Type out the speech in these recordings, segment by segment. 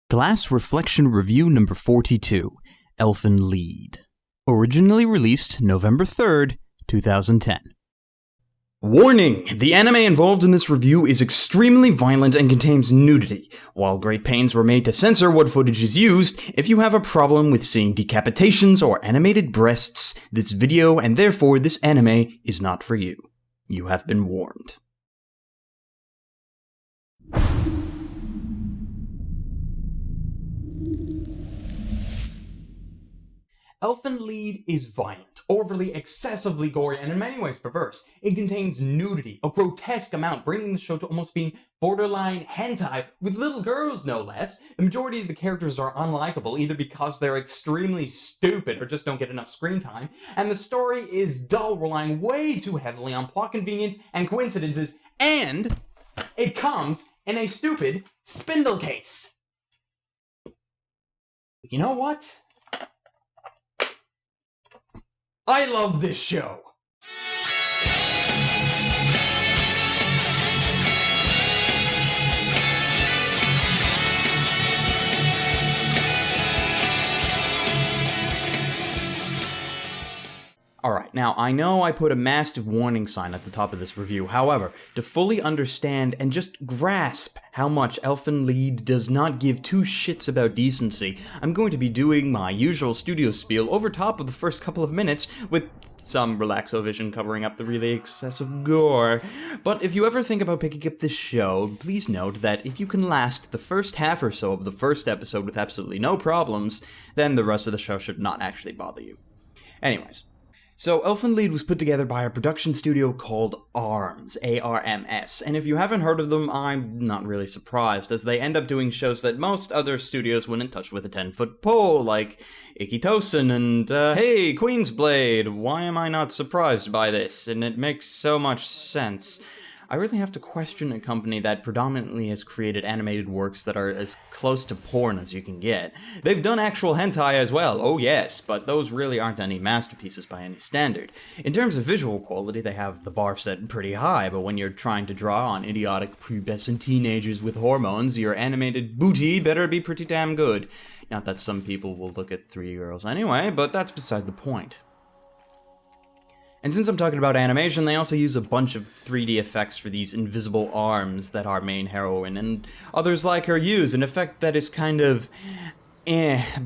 Glass Reflection Review number 42, Elfen Lead. Originally released November 3rd, 2010. Warning! The anime involved in this review is extremely violent and contains nudity. While great pains were made to censor what footage is used, if you have a problem with seeing decapitations or animated breasts, this video and therefore this anime is not for you. You have been warned. Elfen Lead is violent, overly excessively gory, and in many ways perverse. It contains nudity, a grotesque amount, bringing the show to almost being borderline hentai, with little girls no less. The majority of the characters are unlikable, either because they're extremely stupid or just don't get enough screen time, and the story is dull, relying way too heavily on plot convenience and coincidences, and it comes in a stupid spindle case. You know what? I love this show! Alright, now I know I put a massive warning sign at the top of this review, however, to fully understand and just grasp how much Elfen Lead does not give two shits about decency, I'm going to be doing my usual studio spiel over top of the first couple of minutes with some relaxo-vision covering up the really excessive gore. But if you ever think about picking up this show, please note that if you can last the first half or so of the first episode with absolutely no problems, then the rest of the show should not actually bother you. Anyways. So, Elfen Lead was put together by a production studio called ARMS, A-R-M-S, and if you haven't heard of them, I'm not really surprised, as they end up doing shows that most other studios wouldn't touch with a 10-foot pole, like Ikitosen and, hey, Queensblade, why am I not surprised by this? And it makes so much sense. I really have to question a company that predominantly has created animated works that are as close to porn as you can get. They've done actual hentai as well, oh yes, but those really aren't any masterpieces by any standard. In terms of visual quality, they have the bar set pretty high, but when you're trying to draw on idiotic pubescent teenagers with hormones, your animated booty better be pretty damn good. Not that some people will look at 3 girls anyway, but that's beside the point. And since I'm talking about animation, they also use a bunch of 3D effects for these invisible arms that our main heroine and others like her use, an effect that is kind of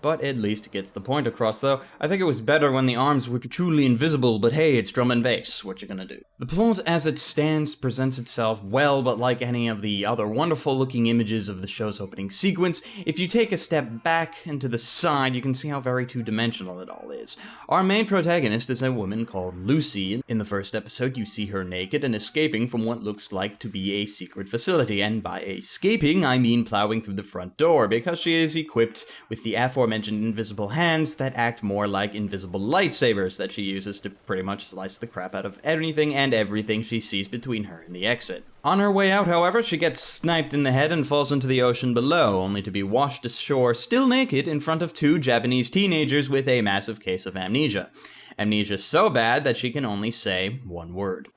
but at least it gets the point across, though. I think it was better when the arms were truly invisible, but hey, it's drum and bass, what you gonna do? The plot as it stands presents itself well, but like any of the other wonderful-looking images of the show's opening sequence, if you take a step back and to the side, you can see how very two-dimensional it all is. Our main protagonist is a woman called Lucy. In the first episode, you see her naked and escaping from what looks like to be a secret facility, and by escaping, I mean plowing through the front door, because she is equipped with the aforementioned invisible hands that act more like invisible lightsabers that she uses to pretty much slice the crap out of anything and everything she sees between her and the exit. On her way out, however, she gets sniped in the head and falls into the ocean below, only to be washed ashore still naked in front of two Japanese teenagers with a massive case of amnesia. Amnesia so bad that she can only say one word.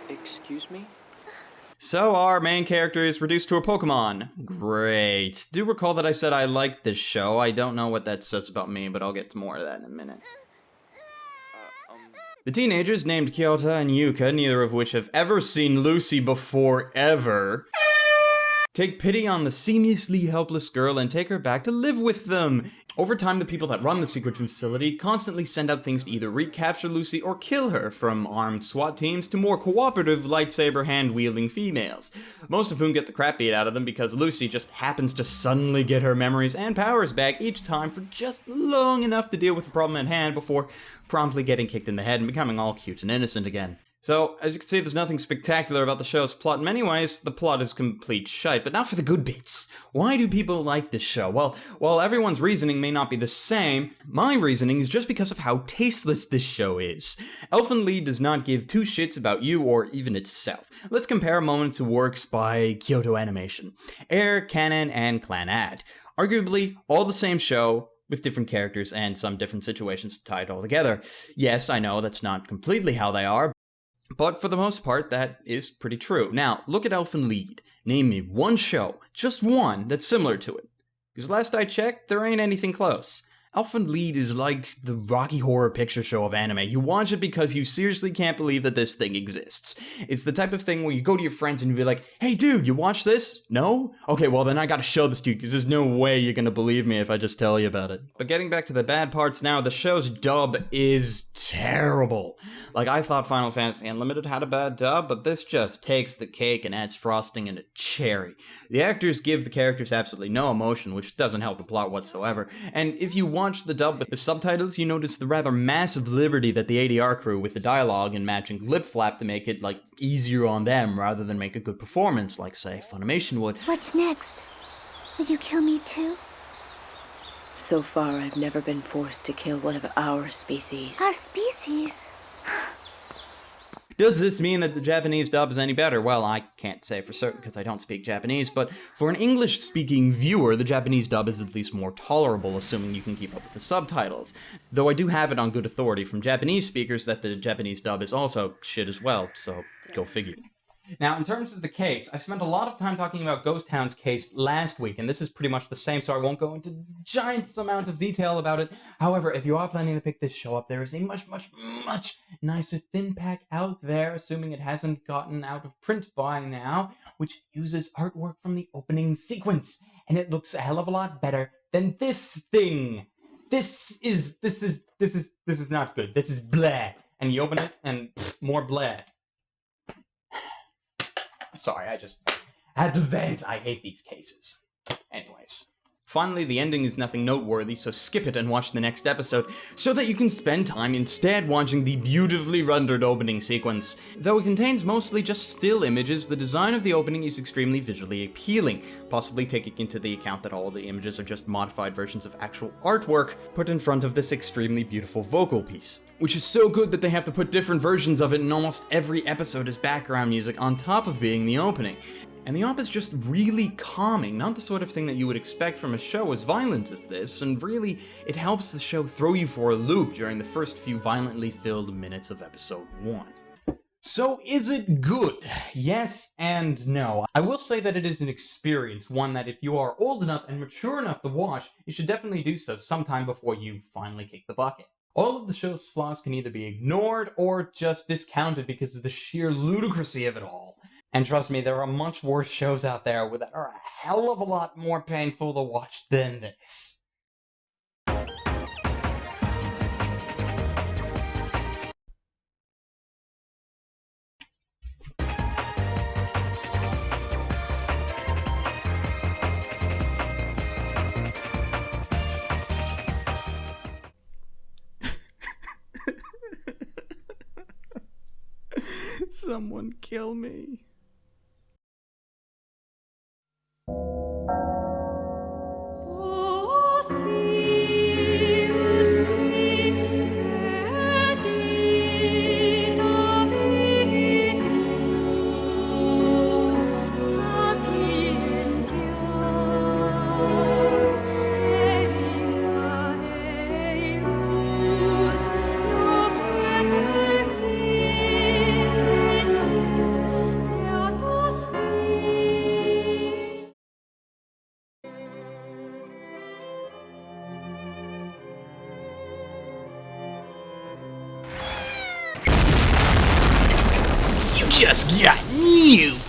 Excuse me? So our main character is reduced to a Pokemon. Great. Do recall that I said I liked this show. I don't know what that says about me, but I'll get to more of that in a minute. The teenagers named Kouta and Yuka, neither of which have ever seen Lucy before ever, take pity on the seamlessly helpless girl and take her back to live with them. Over time, the people that run the secret facility constantly send out things to either recapture Lucy or kill her, from armed SWAT teams to more cooperative lightsaber hand-wielding females, most of whom get the crap beat out of them because Lucy just happens to suddenly get her memories and powers back each time for just long enough to deal with the problem at hand before promptly getting kicked in the head and becoming all cute and innocent again. So, as you can see, there's nothing spectacular about the show's plot. In many ways, the plot is complete shite, but now for the good bits. Why do people like this show? Well, while everyone's reasoning may not be the same, my reasoning is just because of how tasteless this show is. Elfen Lied does not give two shits about you or even itself. Let's compare a moment to works by Kyoto Animation, Air, Canon, and Clan Ad. Arguably, all the same show, with different characters and some different situations tied all together. Yes, I know that's not completely how they are, but for the most part, that is pretty true. Now, look at Elfen Lied. Name me one show, just one, that's similar to it. Because last I checked, there ain't anything close. Elfen Lied is like the Rocky Horror Picture Show of anime. You watch it because you seriously can't believe that this thing exists. It's the type of thing where you go to your friends and you be like, hey dude, you watch this? No? Okay, well then I gotta show this to you because there's no way you're gonna believe me if I just tell you about it. But getting back to the bad parts now, the show's dub is terrible. Like, I thought Final Fantasy Unlimited had a bad dub, but this just takes the cake and adds frosting and a cherry. The actors give the characters absolutely no emotion, which doesn't help the plot whatsoever. And if you watch the dub with the subtitles, you notice the rather massive liberty that the ADR crew with the dialogue and matching lip flap to make it, like, easier on them rather than make a good performance, like, say, Funimation would. What's next? Will you kill me too? So far, I've never been forced to kill one of our species. Our species? Does this mean that the Japanese dub is any better? Well, I can't say for certain because I don't speak Japanese, but for an English-speaking viewer, the Japanese dub is at least more tolerable, assuming you can keep up with the subtitles. Though I do have it on good authority from Japanese speakers that the Japanese dub is also shit as well, so go figure. Now, in terms of the case, I spent a lot of time talking about Ghost Hound's case last week, and this is pretty much the same, so I won't go into giant amount of detail about it. However, if you are planning to pick this show up, there is a much nicer thin pack out there, assuming it hasn't gotten out of print by now, which uses artwork from the opening sequence, and it looks a hell of a lot better than this thing. This is not good. This is blah. And you open it, and more blah. Sorry, I just had to vent. I hate these cases. Anyways. Finally, the ending is nothing noteworthy, so skip it and watch the next episode, so that you can spend time instead watching the beautifully rendered opening sequence. Though it contains mostly just still images, the design of the opening is extremely visually appealing, possibly taking into the account that all the images are just modified versions of actual artwork put in front of this extremely beautiful vocal piece. Which is so good that they have to put different versions of it in almost every episode as background music on top of being the opening. And the op is just really calming, not the sort of thing that you would expect from a show as violent as this, and really, it helps the show throw you for a loop during the first few violently filled minutes of episode 1. So is it good? Yes and no. I will say that it is an experience, one that if you are old enough and mature enough to watch, you should definitely do so sometime before you finally kick the bucket. All of the show's flaws can either be ignored or just discounted because of the sheer ludicrousy of it all. And trust me, there are much worse shows out there that are a hell of a lot more painful to watch than this. Someone kill me. You just got nuked!